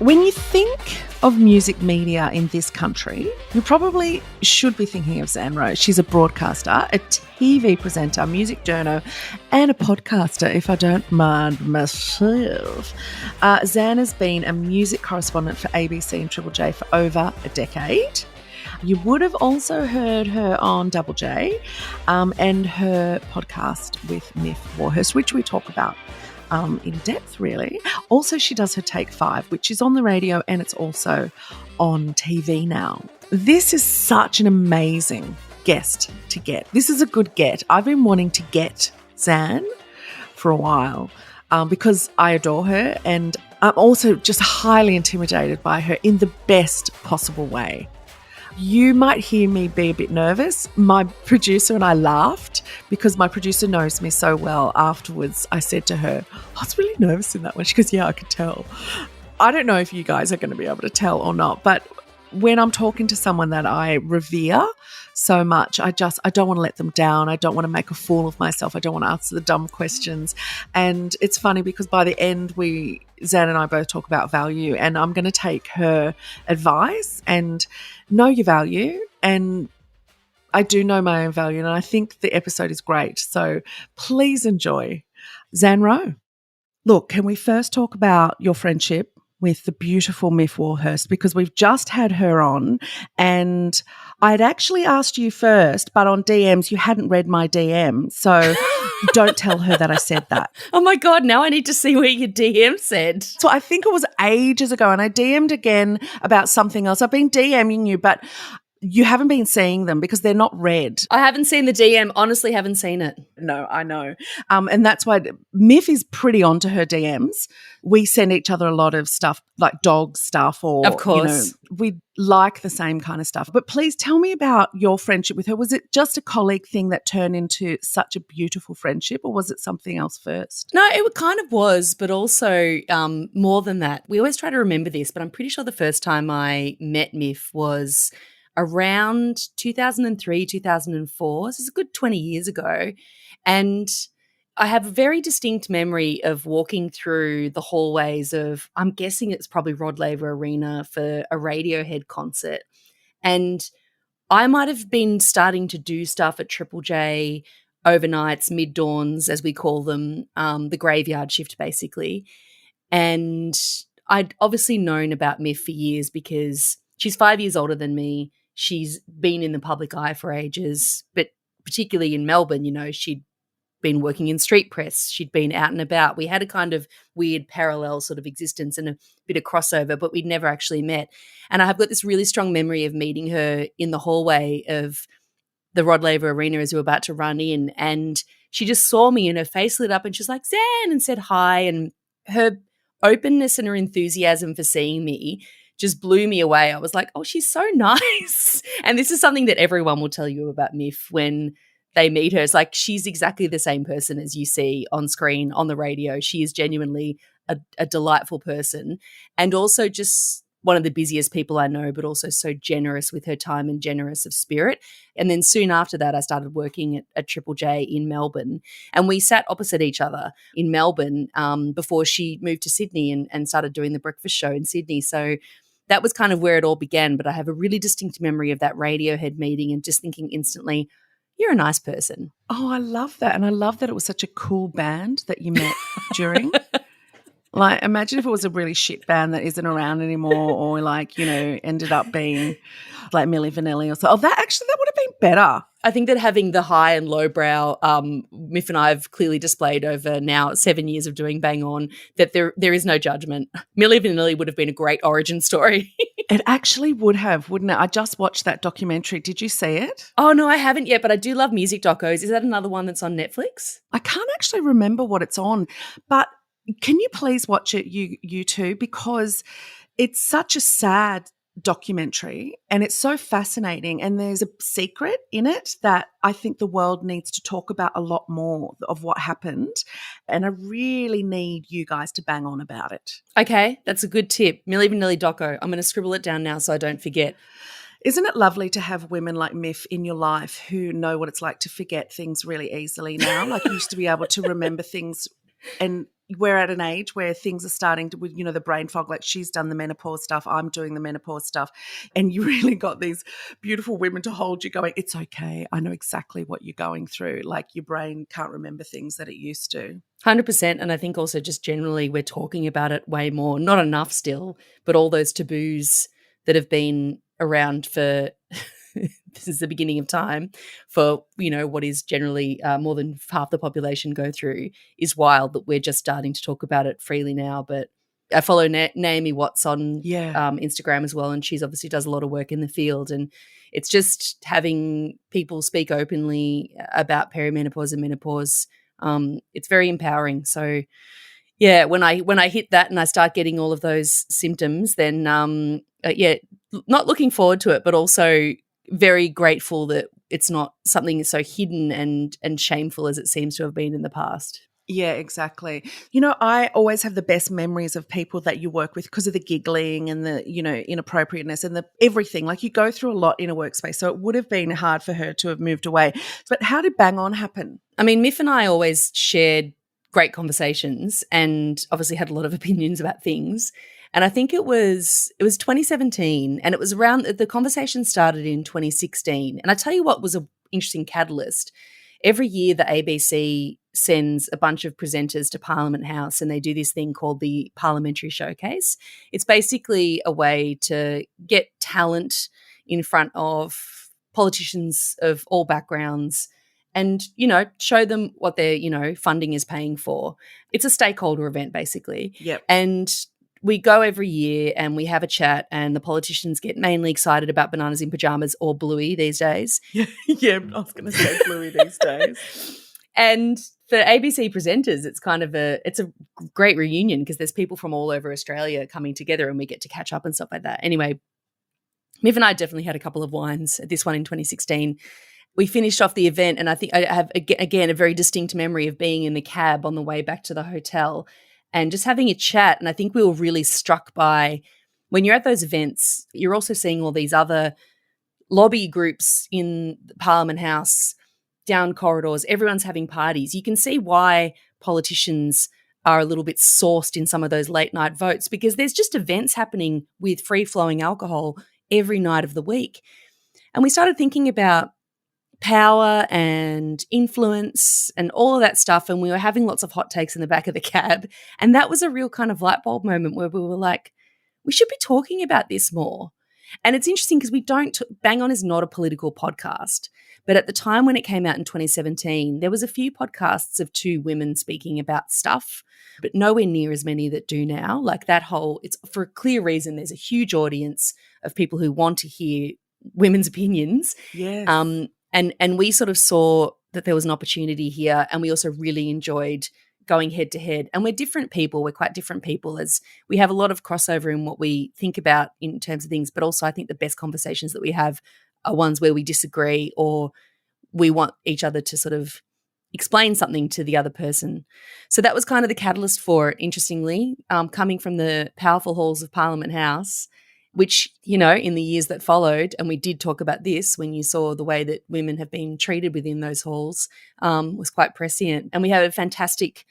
When you think of music media in this country, you probably should be thinking of Zan Rowe. She's a broadcaster, a TV presenter, music journo, and a podcaster, if I don't mind myself. Zan has been a music correspondent for ABC and Triple J for over a decade. You would have also heard her on Double J and her podcast with Myf Warhurst, which we talk about in depth, really. Also, she does her Take 5, which is on the radio and it's also on TV now. This is such an amazing guest to get. This is a good get. I've been wanting to get Zan for a while because I adore her, and I'm also just highly intimidated by her in the best possible way. You might hear me be a bit nervous. My producer and I laughed because my producer knows me so well. Afterwards, I said to her, I was really nervous in that one. She goes, yeah, I could tell. I don't know if you guys are going to be able to tell or not, but when I'm talking to someone that I revere so much, I don't want to let them down. I don't want to make a fool of myself. I don't want to answer the dumb questions. And it's funny because by the end, Zan and I both talk about value, and I'm going to take her advice and know your value. And I do know my own value, and I think the episode is great. So please enjoy Zan Rowe. Look, can we first talk about your friendship with the beautiful Myf Warhurst, because we've just had her on, and I'd actually asked you first, but on DMs you hadn't read my DM, so don't tell her that I said that. Oh my God, now I need to see where your DM said. So I think it was ages ago, and I DM'd again about something else. I've been DMing you, but you haven't been seeing them because they're not read. I haven't seen the DM, honestly haven't seen it. No, I know. And that's why Myf is pretty onto her DMs. We send each other a lot of stuff, like dog stuff, or, of course, we like the same kind of stuff. But please tell me about your friendship with her. Was it just a colleague thing that turned into such a beautiful friendship, or was it something else first? No, it kind of was, but also more than that. We always try to remember this, but I'm pretty sure the first time I met Myf was around 2003, 2004. This is a good 20 years ago. And I have a very distinct memory of walking through the hallways of, I'm guessing it's probably Rod Laver Arena for a Radiohead concert. And I might have been starting to do stuff at Triple J overnights, mid-dawns, as we call them, the graveyard shift basically. And I'd obviously known about Myf for years because she's 5 years older than me. She's been in the public eye for ages, but particularly in Melbourne, she'd been working in street press. She'd been out and about. We had a kind of weird parallel sort of existence and a bit of crossover, but we'd never actually met. And I have got this really strong memory of meeting her in the hallway of the Rod Laver Arena as we were about to run in. And she just saw me and her face lit up and she's like, Zan, and said hi. And her openness and her enthusiasm for seeing me just blew me away. I was like, oh, she's so nice. And this is something that everyone will tell you about Myf when they meet her. It's like she's exactly the same person as you see on screen, on the radio. She is genuinely a delightful person, and also just one of the busiest people I know, but also so generous with her time and generous of spirit. And then soon after that, I started working at Triple J in Melbourne, and we sat opposite each other in Melbourne before she moved to Sydney and started doing the breakfast show in Sydney. So that was kind of where it all began. But I have a really distinct memory of that Radiohead meeting and just thinking instantly, you're a nice person. Oh, I love that. And I love that it was such a cool band that you met during. Like, imagine if it was a really shit band that isn't around anymore, or ended up being like Milli Vanilli or so. Oh, that would have been better. I think that having the high and low brow, Myf and I have clearly displayed over now 7 years of doing Bang On, that there is no judgment. Milli Vanilli would have been a great origin story. It actually would have, wouldn't it? I just watched that documentary. Did you see it? Oh, no, I haven't yet, but I do love music docos. Is that another one that's on Netflix? I can't actually remember what it's on, but can you please watch it, you two, because it's such a sad documentary and it's so fascinating, and there's a secret in it that I think the world needs to talk about a lot more of what happened, and I really need you guys to bang on about it. Okay, that's a good tip. Milli Vanilli doco. I'm going to scribble it down now so I don't forget. Isn't it lovely to have women like Myf in your life who know what it's like to forget things really easily now? Like, you used to be able to remember things and we're at an age where things are starting to, the brain fog, like she's done the menopause stuff, I'm doing the menopause stuff. And you really got these beautiful women to hold you going, it's okay, I know exactly what you're going through. Like your brain can't remember things that it used to. 100%. And I think also just generally we're talking about it way more, not enough still, but all those taboos that have been around for since the beginning of time for, what is generally more than half the population go through is wild that we're just starting to talk about it freely now. But I follow Naomi Watts on Instagram as well, and she's obviously does a lot of work in the field. And it's just having people speak openly about perimenopause and menopause. It's very empowering. So, yeah, when I hit that and I start getting all of those symptoms, then not looking forward to it, but also very grateful that it's not something so hidden and shameful as it seems to have been in the past. Yeah, exactly. I always have the best memories of people that you work with because of the giggling and the, inappropriateness and the everything. Like you go through a lot in a workspace. So it would have been hard for her to have moved away. But how did Bang On happen? I mean, Myf and I always shared great conversations and obviously had a lot of opinions about things. And I think it was 2017, and it was around the conversation started in 2016. And I tell you what was an interesting catalyst. Every year the ABC sends a bunch of presenters to Parliament House and they do this thing called the Parliamentary Showcase. It's basically a way to get talent in front of politicians of all backgrounds and, show them what their, funding is paying for. It's a stakeholder event basically. Yep. And we go every year and we have a chat and the politicians get mainly excited about bananas in pajamas or Bluey these days. Yeah, I was going to say Bluey these days. And for ABC presenters, it's a great reunion because there's people from all over Australia coming together and we get to catch up and stuff like that. Anyway, Myf and I definitely had a couple of wines at this one in 2016. We finished off the event and I think I have, again, a very distinct memory of being in the cab on the way back to the hotel and just having a chat. And I think we were really struck by when you're at those events, you're also seeing all these other lobby groups in the Parliament House, down corridors, everyone's having parties. You can see why politicians are a little bit sourced in some of those late night votes because there's just events happening with free-flowing alcohol every night of the week. And we started thinking about power and influence and all of that stuff. And we were having lots of hot takes in the back of the cab. And that was a real kind of light bulb moment where we were like, we should be talking about this more. And it's interesting because Bang On is not a political podcast. But at the time when it came out in 2017, there was a few podcasts of two women speaking about stuff, but nowhere near as many that do now. Like it's for a clear reason. There's a huge audience of people who want to hear women's opinions. Yes. And we sort of saw that there was an opportunity here, and we also really enjoyed going head to head. And we're different people. We're quite different people as we have a lot of crossover in what we think about in terms of things, but also I think the best conversations that we have are ones where we disagree or we want each other to sort of explain something to the other person. So that was kind of the catalyst for it, interestingly, coming from the powerful halls of Parliament House, which, in the years that followed, and we did talk about this when you saw the way that women have been treated within those halls, was quite prescient. And we have a fantastic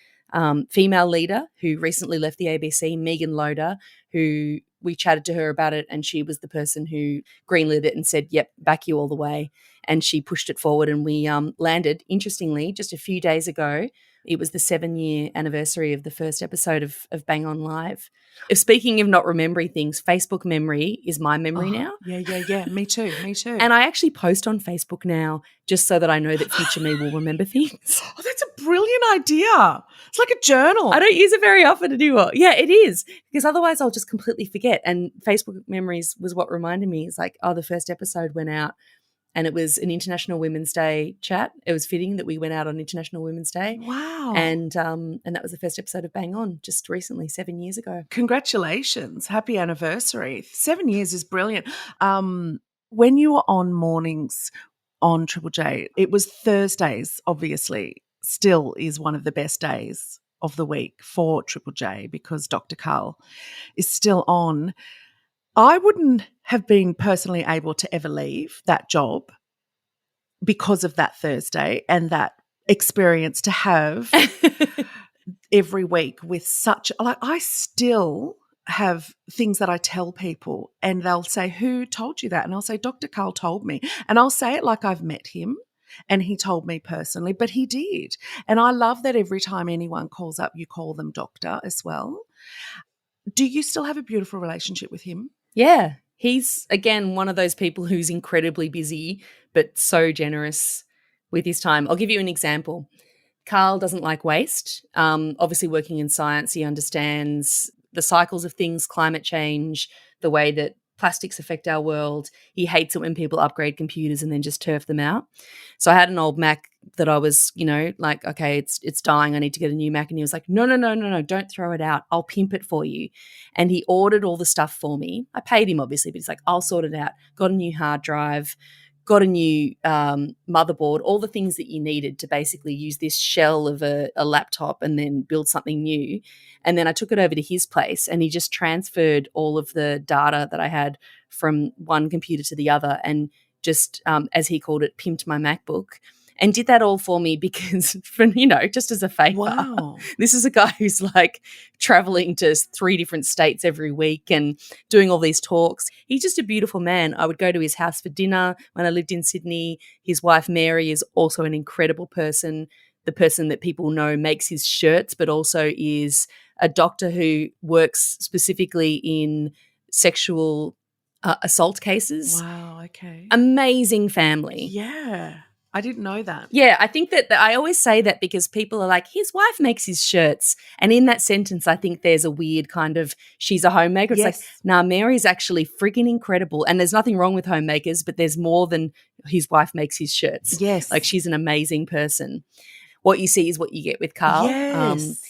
female leader who recently left the ABC, Megan Loader, who we chatted to her about it, and she was the person who greenlit it and said, yep, back you all the way. And she pushed it forward, and we landed, interestingly, just a few days ago. It was the 7-year anniversary of the first episode of Bang On Live. Speaking of not remembering things, Facebook memory is my memory now. Yeah. Me too. And I actually post on Facebook now just so that I know that future me will remember things. Oh, that's a brilliant idea. It's like a journal. I don't use it very often to do what. Yeah, it is. Because otherwise I'll just completely forget. And Facebook memories was what reminded me. It's like, the first episode went out. And it was an International Women's Day chat. It was fitting that we went out on International Women's Day. Wow. And that was the first episode of Bang On just recently, 7 years ago. Congratulations. Happy anniversary. 7 years is brilliant. When you were on mornings on Triple J, it was Thursdays, obviously, still is one of the best days of the week for Triple J because Dr. Carl is still on. I wouldn't have been personally able to ever leave that job because of that Thursday and that experience to have. every week with such, like, I still have things that I tell people and they'll say, who told you that? And I'll say, Dr. Carl told me. And I'll say it like I've met him and he told me personally, but he did. And I love that every time anyone calls up, you call them doctor as well. Do you still have a beautiful relationship with him? Yeah. He's, again, one of those people who's incredibly busy but so generous with his time. I'll give you an example. Carl doesn't like waste. Obviously, working in science, he understands the cycles of things, climate change, the way that plastics affect our world. He hates it when people upgrade computers and then just turf them out. So I had an old Mac that I was, like, okay, it's dying. I need to get a new Mac. And he was like, no, don't throw it out. I'll pimp it for you. And he ordered all the stuff for me. I paid him, obviously, but he's like, I'll sort it out. Got a new hard drive, got a new motherboard, all the things that you needed to basically use this shell of a laptop and then build something new. And then I took it over to his place and he just transferred all of the data that I had from one computer to the other and just, as he called it, pimped my MacBook. And did that all for me because, just as a favor. Wow. This is a guy who's like traveling to 3 different states every week and doing all these talks. He's just a beautiful man. I would go to his house for dinner when I lived in Sydney. His wife, Mary, is also an incredible person, the person that people know makes his shirts, but also is a doctor who works specifically in sexual assault cases. Wow, okay. Amazing family. Yeah. I didn't know that. Yeah, I think that I always say that because people are like, his wife makes his shirts. And in that sentence, I think there's a weird kind of, she's a homemaker. It's Yes. like, nah, Mary's actually friggin' incredible. And there's nothing wrong with homemakers, but there's more than his wife makes his shirts. Yes. Like, she's an amazing person. What you see is what you get with Carl. Yes.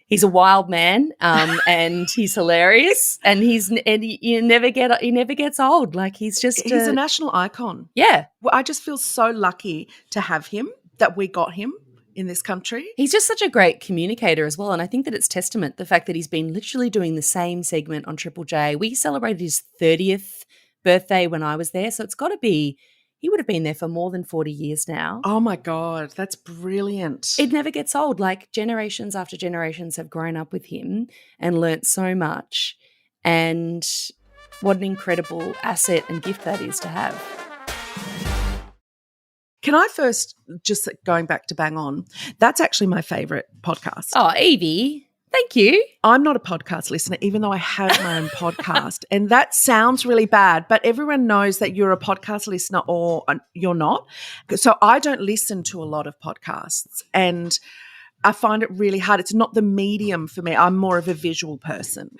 He's a wild man, and he's hilarious, and he never gets old. Like, he's a national icon. Yeah. Well, I just feel so lucky to have him, that we got him in this country. He's just such a great communicator as well, and I think that it's testament the fact that he's been literally doing the same segment on Triple J. We celebrated his 30th birthday when I was there, so it's got to be. He would have been there for more than 40 years now. Oh, my God. That's brilliant. It never gets old. Like, generations after generations have grown up with him and learnt so much. And what an incredible asset and gift that is to have. Can I first, just going back to Bang On, that's actually my favourite podcast. Oh, Yvie, thank you. I'm not a podcast listener, even though I have my own podcast. And that sounds really bad, but everyone knows that you're a podcast listener or you're not. So I don't listen to a lot of podcasts and I find it really hard. It's not the medium for me. I'm more of a visual person.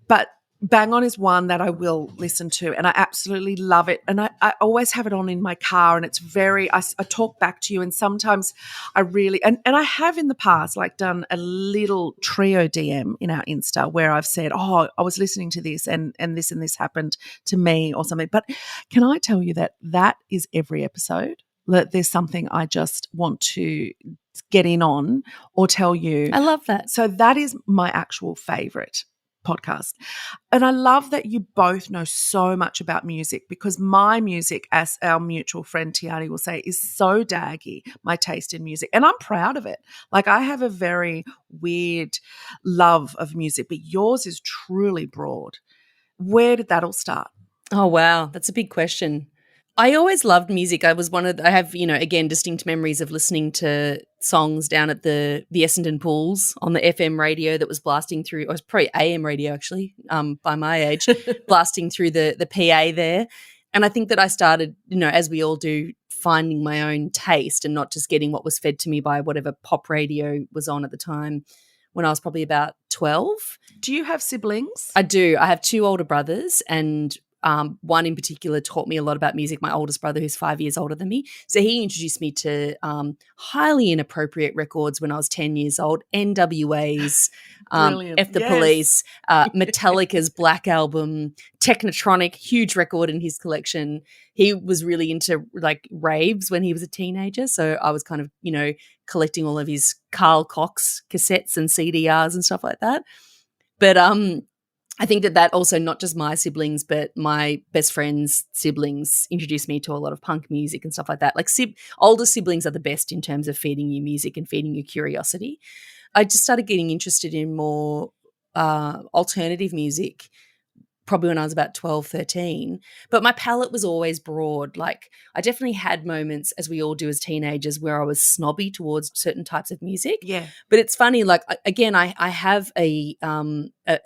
But Bang On is one that I will listen to and I absolutely love it. And I always have it on in my car and it's I talk back to you and sometimes I really, and I have in the past like done a little trio DM in our Insta where I've said, oh, I was listening to this and this happened to me or something. But can I tell you that is every episode? That there's something I just want to get in on or tell you. I love that. So that is my actual favourite podcast. And I love that you both know so much about music because my music, as our mutual friend Tiani will say, is so daggy, my taste in music. And I'm proud of it. Like I have a very weird love of music, but yours is truly broad. Where did that all start? Oh, wow. That's a big question. I always loved music. I have, again, distinct memories of listening to songs down at the Essendon pools on the FM radio that was blasting through, or it was probably AM radio actually, by my age, blasting through the PA there. And I think that I started, as we all do, finding my own taste and not just getting what was fed to me by whatever pop radio was on at the time when I was probably about 12. Do you have siblings? I do. I have 2 older brothers and one in particular taught me a lot about music, my oldest brother who's 5 years older than me. So he introduced me to highly inappropriate records when I was 10 years old, NWA's, F the Police, Metallica's Black Album, Technotronic, huge record in his collection. He was really into like raves when he was a teenager. So I was kind of, collecting all of his Carl Cox cassettes and CDRs and stuff like that. But I think that also not just my siblings, but my best friend's siblings introduced me to a lot of punk music and stuff like that. Like older siblings are the best in terms of feeding you music and feeding you curiosity. I just started getting interested in more alternative music probably when I was about 12, 13. But my palette was always broad. Like I definitely had moments, as we all do as teenagers, where I was snobby towards certain types of music. Yeah. But it's funny, like, again, I have a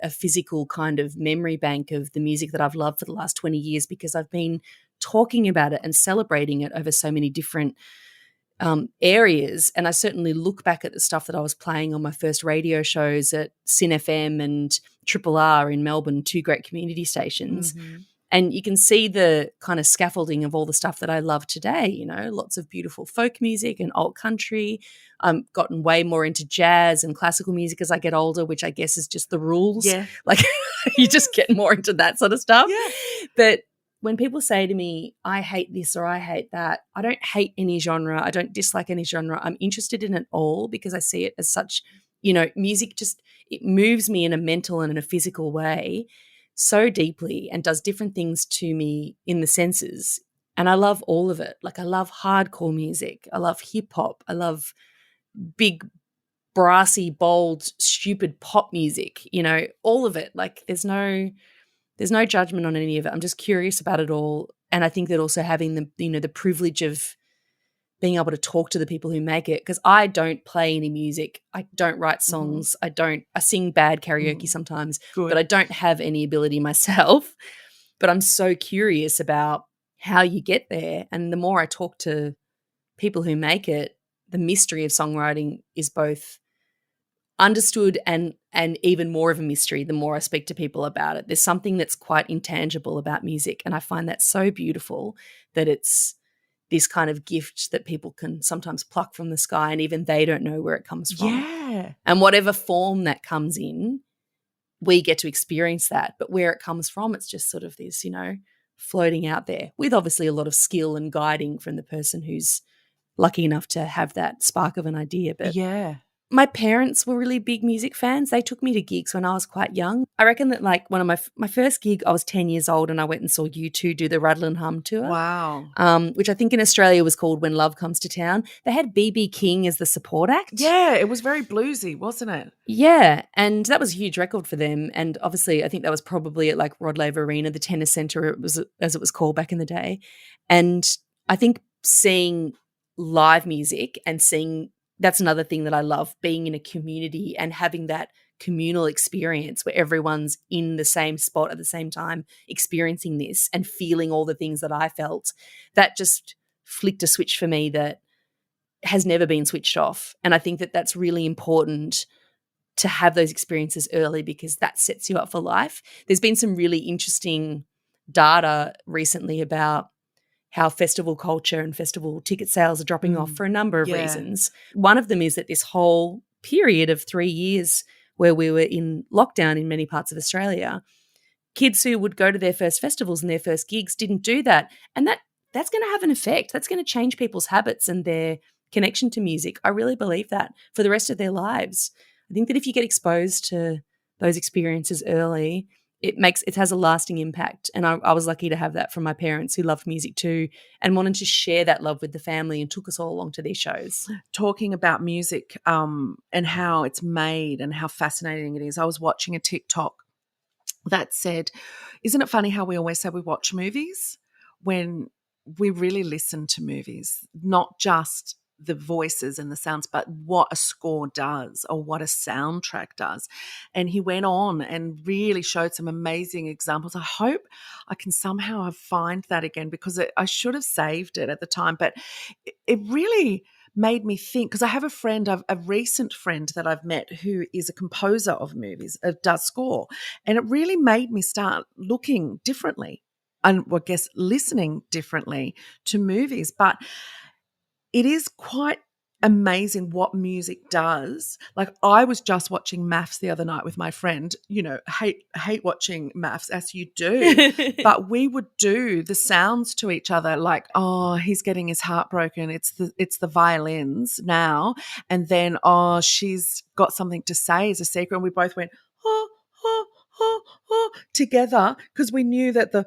physical kind of memory bank of the music that I've loved for the last 20 years because I've been talking about it and celebrating it over so many different areas. And I certainly look back at the stuff that I was playing on my first radio shows at Sin FM and Triple R in Melbourne, 2 great community stations. Mm-hmm. And you can see the kind of scaffolding of all the stuff that I love today, you know, lots of beautiful folk music and alt country. I've gotten way more into jazz and classical music as I get older, which I guess is just the rules. Yeah. Like you just get more into that sort of stuff. Yeah. But when people say to me, I hate this or I hate that, I don't hate any genre. I don't dislike any genre. I'm interested in it all because I see it as such, you know, music just, it moves me in a mental and in a physical way so deeply and does different things to me in the senses. And I love all of it. Like I love hardcore music. I love hip hop. I love big, brassy, bold, stupid pop music, you know, all of it. Like there's no judgment on any of it. I'm just curious about it all. And I think that also having the, you know, the privilege of being able to talk to the people who make it, because I don't play any music. I don't write songs. I sing bad karaoke sometimes, Good. but I don't have any ability myself. But I'm so curious about how you get there. And the more I talk to people who make it, the mystery of songwriting is both understood and even more of a mystery the more I speak to people about it. There's something that's quite intangible about music, and I find that so beautiful that it's this kind of gift that people can sometimes pluck from the sky and even they don't know where it comes from. Yeah. And whatever form that comes in, we get to experience that. But where it comes from, it's just sort of this, you know, floating out there with obviously a lot of skill and guiding from the person who's lucky enough to have that spark of an idea. But Yeah. my parents were really big music fans. They took me to gigs when I was quite young. I reckon that like one of my first gig, I was 10 years old and I went and saw U2 do the Rattle and Hum tour. Wow. Which I think in Australia was called When Love Comes to Town. They had B.B. King as the support act. Yeah, it was very bluesy, wasn't it? Yeah, and that was a huge record for them. And obviously I think that was probably at like Rod Laver Arena, the tennis centre, as it was called back in the day. And I think seeing live music and seeing, that's another thing that I love, being in a community and having that communal experience where everyone's in the same spot at the same time experiencing this and feeling all the things that I felt. That just flicked a switch for me that has never been switched off. And I think that that's really important to have those experiences early because that sets you up for life. There's been some really interesting data recently about how festival culture and festival ticket sales are dropping off for a number of reasons. One of them is that this whole period of 3 years where we were in lockdown in many parts of Australia, kids who would go to their first festivals and their first gigs didn't do that. And that's going to have an effect. That's going to change people's habits and their connection to music. I really believe that for the rest of their lives. I think that if you get exposed to those experiences early, it has a lasting impact. And I was lucky to have that from my parents who loved music too and wanted to share that love with the family and took us all along to these shows. Talking about music and how it's made and how fascinating it is, I was watching a TikTok that said, isn't it funny how we always say we watch movies when we really listen to movies, not just the voices and the sounds, but what a score does or what a soundtrack does. And he went on and really showed some amazing examples. I hope I can somehow find that again because I should have saved it at the time, but it really made me think, because I have a recent friend that I've met who is a composer of movies, does score, and it really made me start looking differently and I guess listening differently to movies. But it is quite amazing what music does. Like I was just watching Myfs the other night with my friend, you know, hate watching Myfs as you do, but we would do the sounds to each other like, oh, he's getting his heart broken. It's the violins now. And then, oh, she's got something to say as a secret. And we both went, oh, oh, oh, oh. together because we knew that the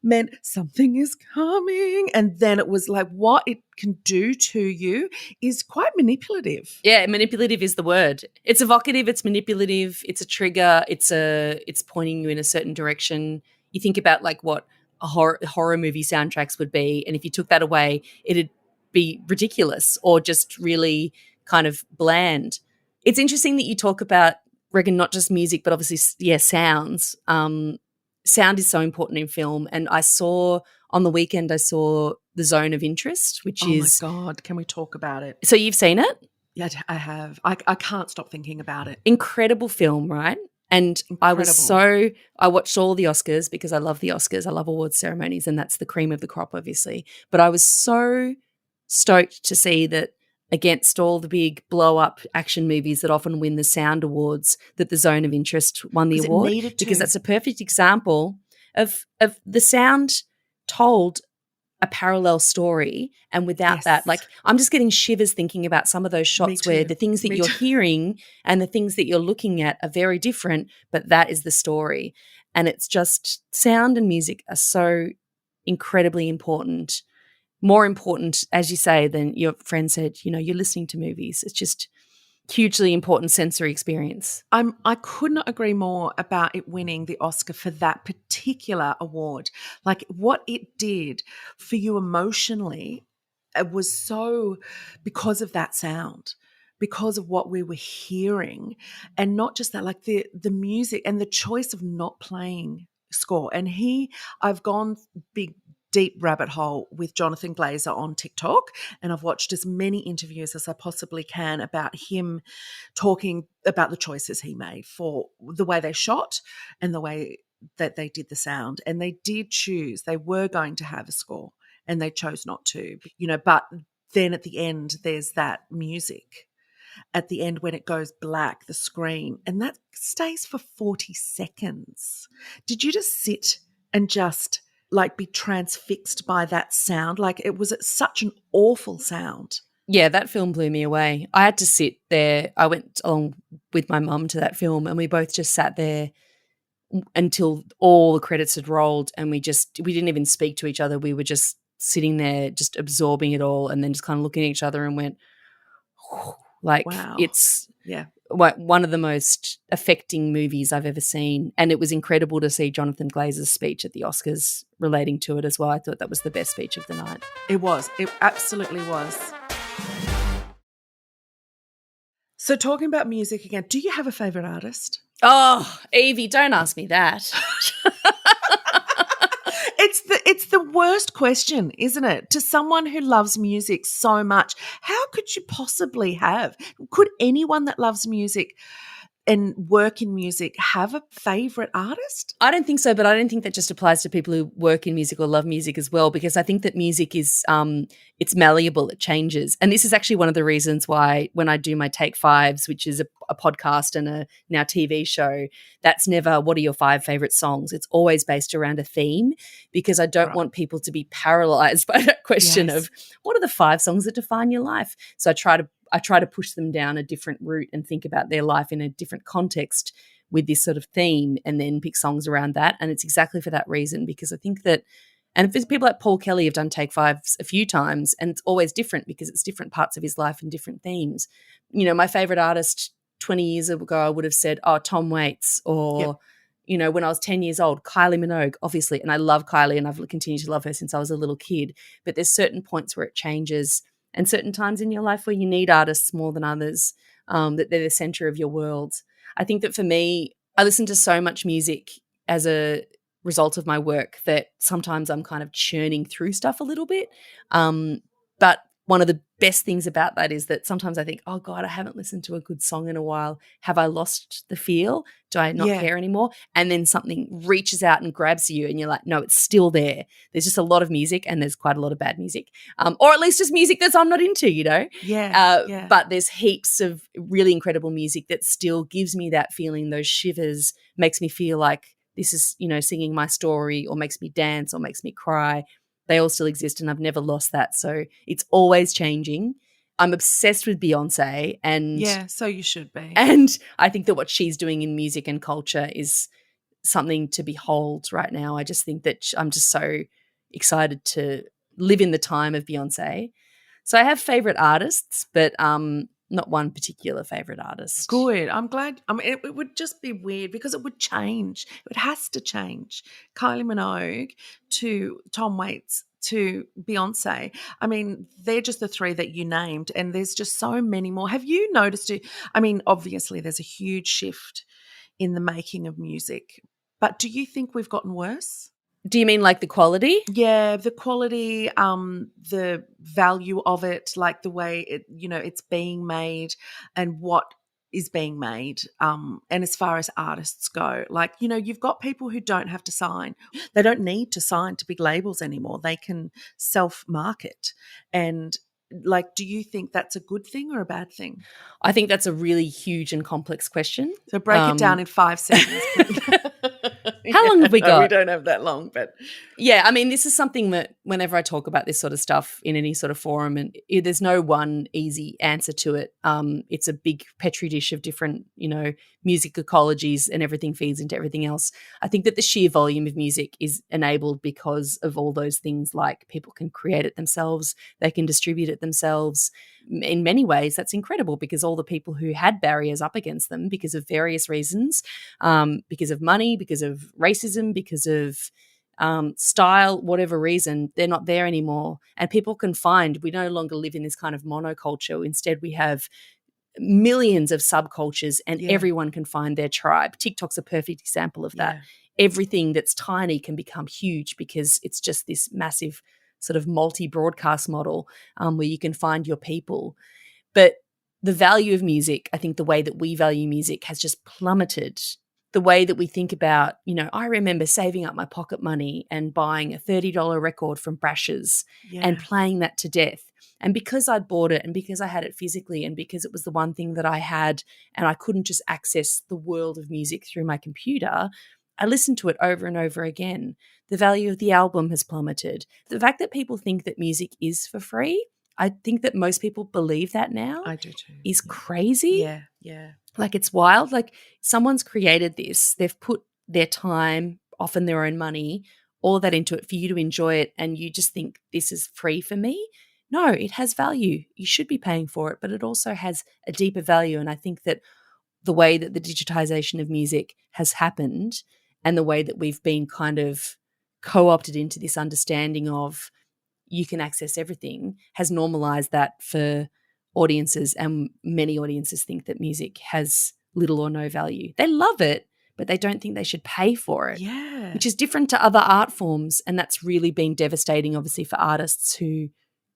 meant something is coming. And then it was like what it can do to you is quite manipulative. Yeah, manipulative is the word. It's evocative, it's manipulative, it's a trigger, it's pointing you in a certain direction. You think about like what a horror movie soundtracks would be, and if you took that away, it'd be ridiculous or just really kind of bland. It's interesting that you talk about, Regan, not just music, but obviously, sounds. Sound is so important in film. And on the weekend, I saw The Zone of Interest, which is... Oh, my God. Can we talk about it? So you've seen it? Yeah, I have. I can't stop thinking about it. Incredible film, right? And Incredible. I watched all the Oscars because I love the Oscars. I love awards ceremonies, and that's the cream of the crop, obviously. But I was so stoked to see that against all the big blow-up action movies that often win the Sound Awards, that The Zone of Interest won the award. Because that's a perfect example of the sound told a parallel story, and without that, like, I'm just getting shivers thinking about some of those shots where the things that you're hearing and the things that you're looking at are very different, but that is the story. And it's just sound and music are so incredibly important. More important, as you say, than your friend said, you're listening to movies. It's just hugely important sensory experience. I could not agree more about it winning the Oscar for that particular award. Like what it did for you emotionally, it was so because of that sound, because of what we were hearing, and not just that, like the music and the choice of not playing score. And I've gone deep rabbit hole with Jonathan Glazer on TikTok, and I've watched as many interviews as I possibly can about him talking about the choices he made for the way they shot and the way that they did the sound. And they did choose, they were going to have a score and they chose not to, but then at the end there's that music at the end when it goes black, the screen, and that stays for 40 seconds. Did you just sit and just like be transfixed by that sound? Like it was such an awful sound. Yeah, that film blew me away. I had to sit there. I went along with my mum to that film, and we both just sat there until all the credits had rolled, and we didn't even speak to each other. We were just sitting there just absorbing it all, and then just kind of looking at each other and went, like, wow. It's one of the most affecting movies I've ever seen. And it was incredible to see Jonathan Glazer's speech at the Oscars relating to it as well. I thought that was the best speech of the night. It was. It absolutely was. So talking about music again, do you have a favourite artist? Oh, Yvie, don't ask me that. It's the worst question, isn't it? To someone who loves music so much, how could you possibly have? Could anyone that loves music and work in music have a favourite artist? I don't think so, but I don't think that just applies to people who work in music or love music as well, because I think that music is it's malleable, it changes. And this is actually one of the reasons why when I do my Take Fives, which is a podcast and a now TV show, that's never what are your 5 favourite songs. It's always based around a theme, because I don't want people to be paralysed by that question of what are the 5 songs that define your life. So I try to push them down a different route and think about their life in a different context with this sort of theme, and then pick songs around that. And it's exactly for that reason, because I think that, and if people like Paul Kelly have done Take Fives a few times, and it's always different because it's different parts of his life and different themes. My favourite artist 20 years ago, I would have said, Tom Waits, or, when I was 10 years old, Kylie Minogue, obviously. And I love Kylie, and I've continued to love her since I was a little kid. But there's certain points where it changes, and certain times in your life where you need artists more than others, that they're the center of your world. I think that for me, I listen to so much music as a result of my work that sometimes I'm kind of churning through stuff a little bit. But one of the best things about that is that sometimes I think, oh God, I haven't listened to a good song in a while. Have I lost the feel? Do I not care anymore? And then something reaches out and grabs you, and you're like, no, it's still there. There's just a lot of music, and there's quite a lot of bad music, or at least just music that I'm not into, But there's heaps of really incredible music that still gives me that feeling, those shivers, makes me feel like this is, singing my story, or makes me dance, or makes me cry. They all still exist, and I've never lost that. So it's always changing. I'm obsessed with Beyonce, and so you should be. And I think that what she's doing in music and culture is something to behold right now. I just think that I'm just so excited to live in the time of Beyonce. So I have favorite artists, but not one particular favorite artist. Good. I'm glad. I mean, it would just be weird because it would change. It has to change. Kylie Minogue to Tom Waits to Beyonce. I mean, they're just the three that you named, and there's just so many more. Have you noticed it? I mean, obviously, there's a huge shift in the making of music, but do you think we've gotten worse? Do you mean like the quality? Yeah, the quality, the value of it, like the way it, it's being made and what is being made. And as far as artists go, like, you've got people who don't have to sign. They don't need to sign to big labels anymore. They can self-market. And like, do you think that's a good thing or a bad thing? I think that's a really huge and complex question. So break it down in 5 seconds. How long have we got? No, we don't have that long, but yeah, I mean, this is something that whenever I talk about this sort of stuff in any sort of forum, and there's no one easy answer to it. It's a big petri dish of different, music ecologies, and everything feeds into everything else. I think that the sheer volume of music is enabled because of all those things, like people can create it themselves, they can distribute it themselves. In many ways, that's incredible because all the people who had barriers up against them because of various reasons, because of money, because of racism, because of style, whatever reason, they're not there anymore. And people can find, we no longer live in this kind of monoculture. Instead, we have millions of subcultures and everyone can find their tribe. TikTok's a perfect example of that. Everything that's tiny can become huge because it's just this massive sort of multi-broadcast model where you can find your people. But the value of music, I think the way that we value music has just plummeted. The way that we think about, I remember saving up my pocket money and buying a $30 record from Brash's and playing that to death. And because I'd bought it and because I had it physically and because it was the one thing that I had and I couldn't just access the world of music through my computer, I listened to it over and over again. The value of the album has plummeted. The fact that people think that music is for free, I think that most people believe that now. I do too. Is crazy. Yeah. Like it's wild. Like someone's created this. They've put their time, often their own money, all of that into it for you to enjoy it, and you just think this is free for me. No, it has value. You should be paying for it, but it also has a deeper value. And I think that the way that the digitization of music has happened and the way that we've been kind of co-opted into this understanding of you can access everything has normalized that for audiences, and many audiences think that music has little or no value. They love it, but they don't think they should pay for it, which is different to other art forms, and that's really been devastating, obviously, for artists who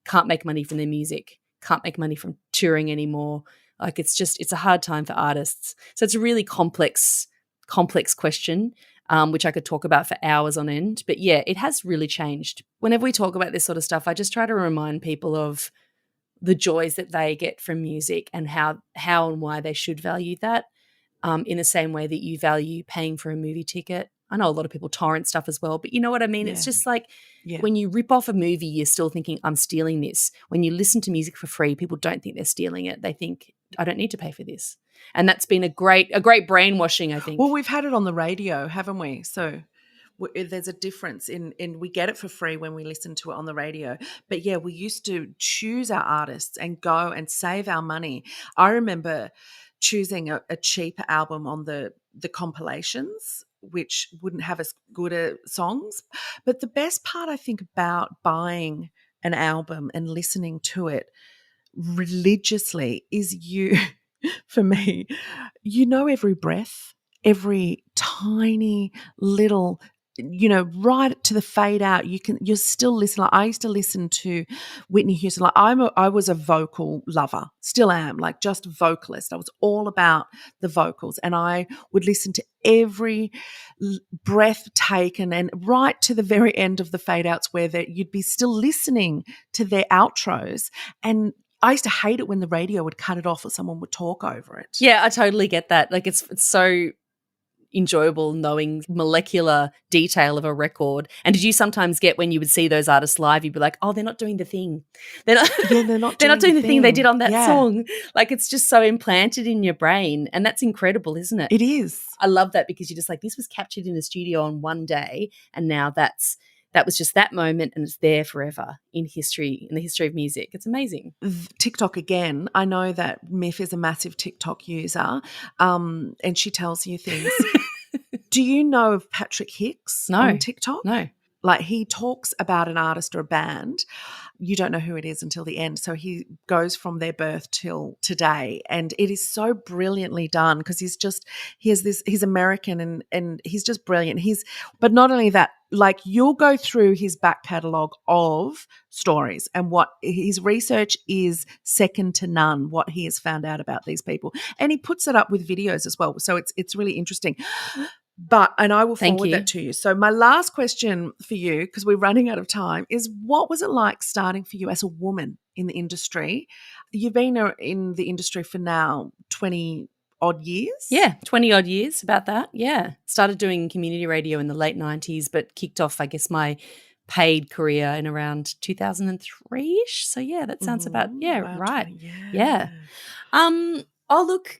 can't make money from their music, can't make money from touring anymore. Like it's a hard time for artists. So it's a really complex question, which I could talk about for hours on end. But yeah, it has really changed. Whenever we talk about this sort of stuff, I just try to remind people of the joys that they get from music and how and why they should value that in the same way that you value paying for a movie ticket. I know a lot of people torrent stuff as well, but you know what I mean? It's just like when you rip off a movie, you're still thinking, I'm stealing this. When you listen to music for free, people don't think they're stealing it. They think, I don't need to pay for this. And that's been a great brainwashing, I think. Well, we've had it on the radio, haven't we? So there's a difference in we get it for free when we listen to it on the radio. But yeah, we used to choose our artists and go and save our money. I remember choosing a cheap album on the compilations, which wouldn't have as good songs. But the best part, I think, about buying an album and listening to it religiously is for me, every breath, every tiny little, right to the fade out, you're still listening. Like I used to listen to Whitney Houston. Like I was a vocal lover, still am, like just vocalist. I was all about the vocals, and I would listen to every breath taken and right to the very end of the fade outs where you'd be still listening to their outros. And I used to hate it when the radio would cut it off or someone would talk over it. Yeah, I totally get that. Like it's so, enjoyable knowing molecular detail of a record. And did you sometimes get when you would see those artists live, you'd be like, oh, they're not doing the thing. They're not, Yeah, they're not they're not doing the thing they did on that Yeah. song. Like it's just so implanted in your brain. And that's incredible, isn't it? It is. I love that because you're just like, this was captured in a studio on one day and now that was just that moment and it's there forever in history, in the history of music. It's amazing. TikTok again. I know that Myf is a massive TikTok user and she tells you things. Do you know of Patrick Hicks on TikTok? No. Like he talks about an artist or a band. You don't know who it is until the end. So he goes from their birth till today. And it is so brilliantly done because he's American and he's just brilliant. But not only that, like you'll go through his back catalogue of stories and what his research is second to none, what he has found out about these people. And he puts it up with videos as well. So it's really interesting. And I will forward that to you. So my last question for you, because we're running out of time, is what was it like starting for you as a woman in the industry? You've been in the industry for now 20 odd years? Yeah, 20 odd years, about that. Yeah. Started doing community radio in the late 90s, but kicked off, I guess, my paid career in around 2003-ish. So yeah, that sounds about, right. 20, Yeah. Oh, look,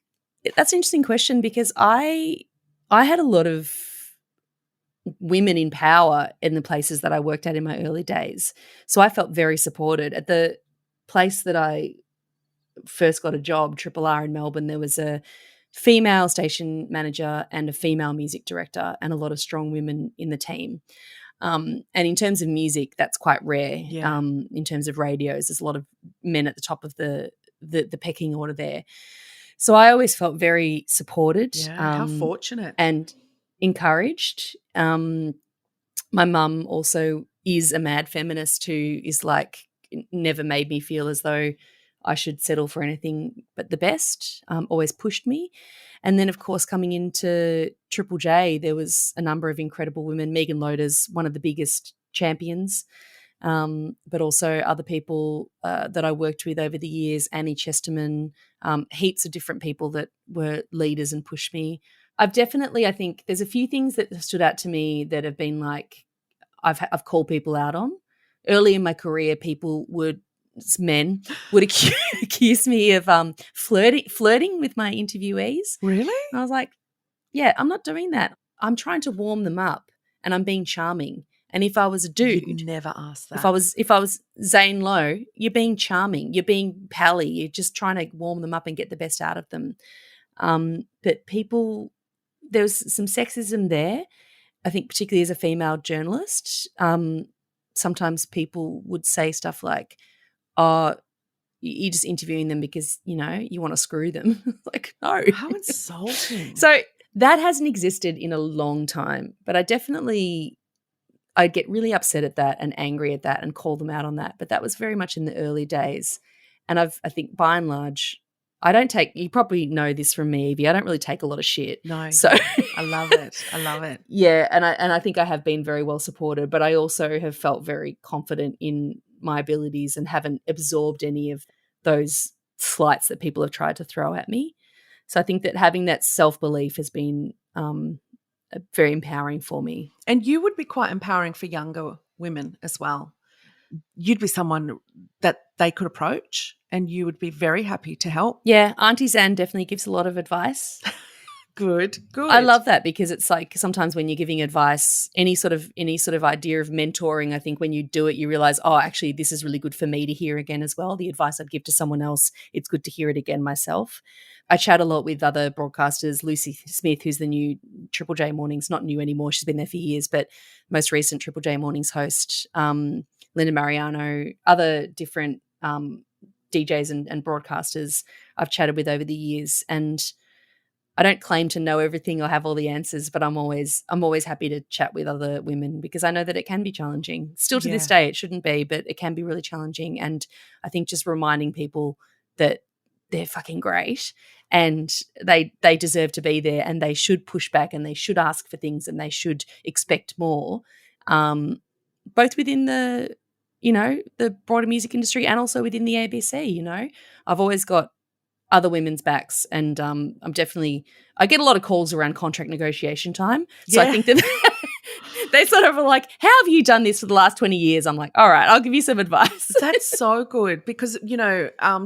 that's an interesting question because I had a lot of women in power in the places that I worked at in my early days. So I felt very supported. At the place that I first got a job, Triple R in Melbourne, there was a female station manager and a female music director and a lot of strong women in the team. And in terms of music, that's quite rare. Yeah. In terms of radios, there's a lot of men at the top of the pecking order there. So I always felt very supported. Yeah, how fortunate. And encouraged. My mum also is a mad feminist who is like never made me feel as though I should settle for anything but the best, always pushed me. And then, of course, coming into Triple J, there was a number of incredible women. Megan Loder's one of the biggest champions, but also other people that I worked with over the years, Annie Chesterman, heaps of different people that were leaders and pushed me. I think there's a few things that have stood out to me that have been like I've called people out on. Early in my career, men would accuse me of flirting with my interviewees. Really? And I was like, yeah, I'm not doing that. I'm trying to warm them up and I'm being charming. And if I was a dude, you'd never ask that. If I was Zan Rowe, you're being charming, you're being pally, you're just trying to warm them up and get the best out of them. But there was some sexism there. I think particularly as a female journalist, sometimes people would say stuff like, oh, you're just interviewing them because, you want to screw them. Like, no. How insulting. So that hasn't existed in a long time, but I'd get really upset at that and angry at that and call them out on that. But that was very much in the early days. And I think by and large, you probably know this from me, Yvie, I don't really take a lot of shit. No. So I love it. I love it. Yeah. And I think I have been very well supported, but I also have felt very confident in my abilities and haven't absorbed any of those slights that people have tried to throw at me. So I think that having that self-belief has been very empowering for me. And you would be quite empowering for younger women as well. You'd be someone that they could approach and you would be very happy to help. Yeah, Auntie Zan definitely gives a lot of advice. Good. I love that because it's like sometimes when you're giving advice, any sort of idea of mentoring, I think when you do it, you realize, oh, actually, this is really good for me to hear again as well. The advice I'd give to someone else, it's good to hear it again myself. I chat a lot with other broadcasters, Lucy Smith, who's the new Triple J Mornings, not new anymore, she's been there for years, but most recent Triple J Mornings host, Linda Mariano, other different DJs and broadcasters I've chatted with over the years. And I don't claim to know everything or have all the answers, but I'm always happy to chat with other women because I know that it can be challenging. Still to this day, it shouldn't be, but it can be really challenging. And I think just reminding people that they're fucking great and they deserve to be there and they should push back and they should ask for things and they should expect more, both within the broader music industry and also within the ABC. I've always got other women's backs. And I get a lot of calls around contract negotiation time. So I think that they sort of are like, how have you done this for the last 20 years? I'm like, all right, I'll give you some advice. That's so good because,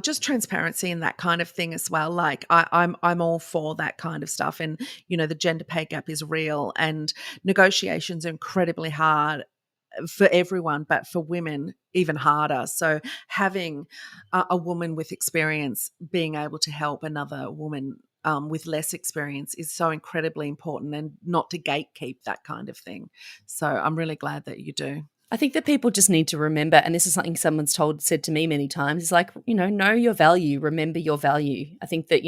just transparency and that kind of thing as well. Like I'm all for that kind of stuff. And, the gender pay gap is real and negotiations are incredibly hard for everyone, but for women even harder. So having a woman with experience being able to help another woman with less experience is so incredibly important, and not to gatekeep that kind of thing. So I'm really glad that you do. I think that people just need to remember, and this is something someone's said to me many times, is like, know your value, remember your value. I think that,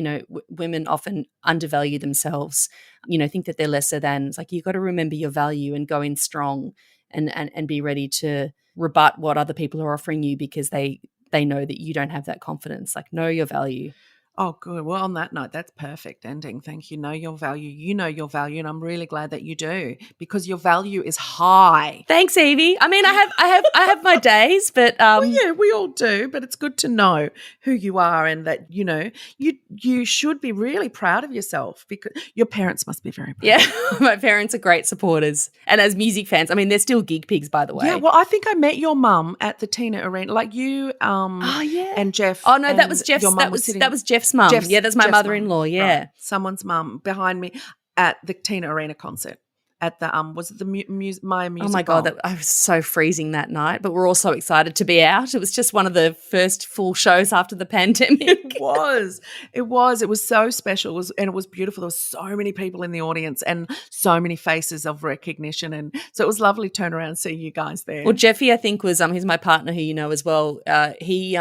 women often undervalue themselves, think that they're lesser than. It's like, you've got to remember your value and go in strong and be ready to rebut what other people are offering you, because they know that you don't have that confidence. Like, know your value. Oh, good. Well, on that note, that's perfect ending. Thank you. Know your value. You know your value, and I'm really glad that you do, because your value is high. Thanks, Yvie. I mean, I have my days, but well, yeah, we all do. But it's good to know who you are, and that you should be really proud of yourself, because your parents must be very proud. Yeah, my parents are great supporters, and as music fans, I mean, they're still gig pigs, by the way. Yeah. Well, I think I met your mum at the Tina Arena, like you. And Jeff. Oh no, that was Jeff's. That was Jeff's mum. Yeah, that's my mother-in-law. Yeah, right. Someone's mum behind me at the Tina Arena concert. At the was it the Maya Music? Oh my God, I was so freezing that night, but we're all so excited to be out. It was just one of the first full shows after the pandemic. It was so special. It was beautiful. There was so many people in the audience and so many faces of recognition, and so it was lovely to turn around and see you guys there. Well, Jeffy, I think, was he's my partner, who you know as well. He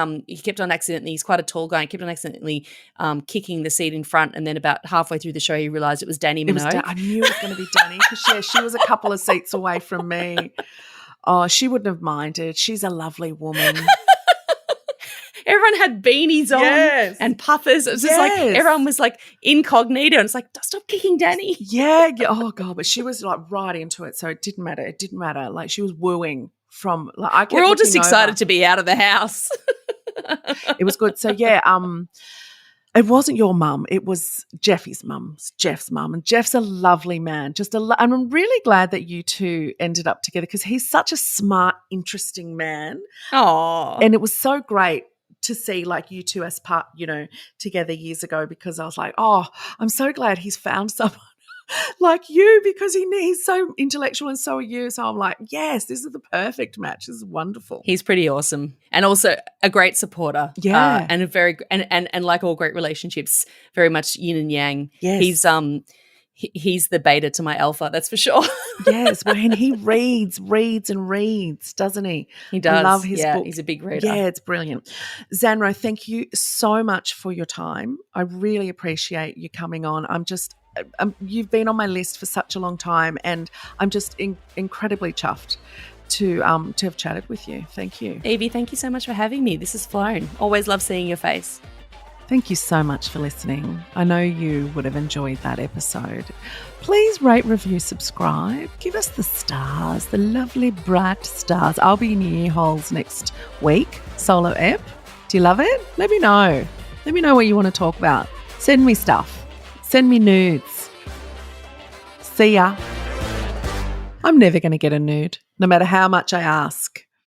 kept on accidentally. He's quite a tall guy. He kept on accidentally kicking the seat in front, and then about halfway through the show, he realised it was Danny Minogue. I knew it was going to be Danny, because she was a couple of seats away from me. Oh, she wouldn't have minded. She's a lovely woman. Everyone had beanies on and puffers. It was just like everyone was like incognito, and it's like, stop kicking Danny. Yeah. Oh God, but she was like right into it, so it didn't matter. It didn't matter. Like, she was wooing from. Like, I kept We're all just excited over. To be out of the house. It was good. So yeah. It wasn't your mum. It was Jeff's mum, and Jeff's a lovely man. And I'm really glad that you two ended up together, because he's such a smart, interesting man. Oh, and it was so great to see like you two as part, together years ago, because I was like, oh, I'm so glad he's found someone like you, because he's so intellectual and so are you. So I'm like, yes, this is the perfect match. This is wonderful. He's pretty awesome, and also a great supporter. Yeah, and a very and like all great relationships, very much yin and yang. Yes. He's the beta to my alpha, that's for sure. Yes, well, and he reads, doesn't he? He does. I love his book. He's a big reader. Yeah, it's brilliant. Zan Rowe, thank you so much for your time. I really appreciate you coming on. You've been on my list for such a long time, and I'm just incredibly chuffed to have chatted with you. Thank you. Yvie, thank you so much for having me. This has flown. Always love seeing your face. Thank you so much for listening. I know you would have enjoyed that episode. Please rate, review, subscribe. Give us the stars, the lovely bright stars. I'll be in your ear holes next week, solo ep. Do you love it? Let me know. Let me know what you want to talk about. Send me stuff. Send me nudes. See ya. I'm never going to get a nude, no matter how much I ask.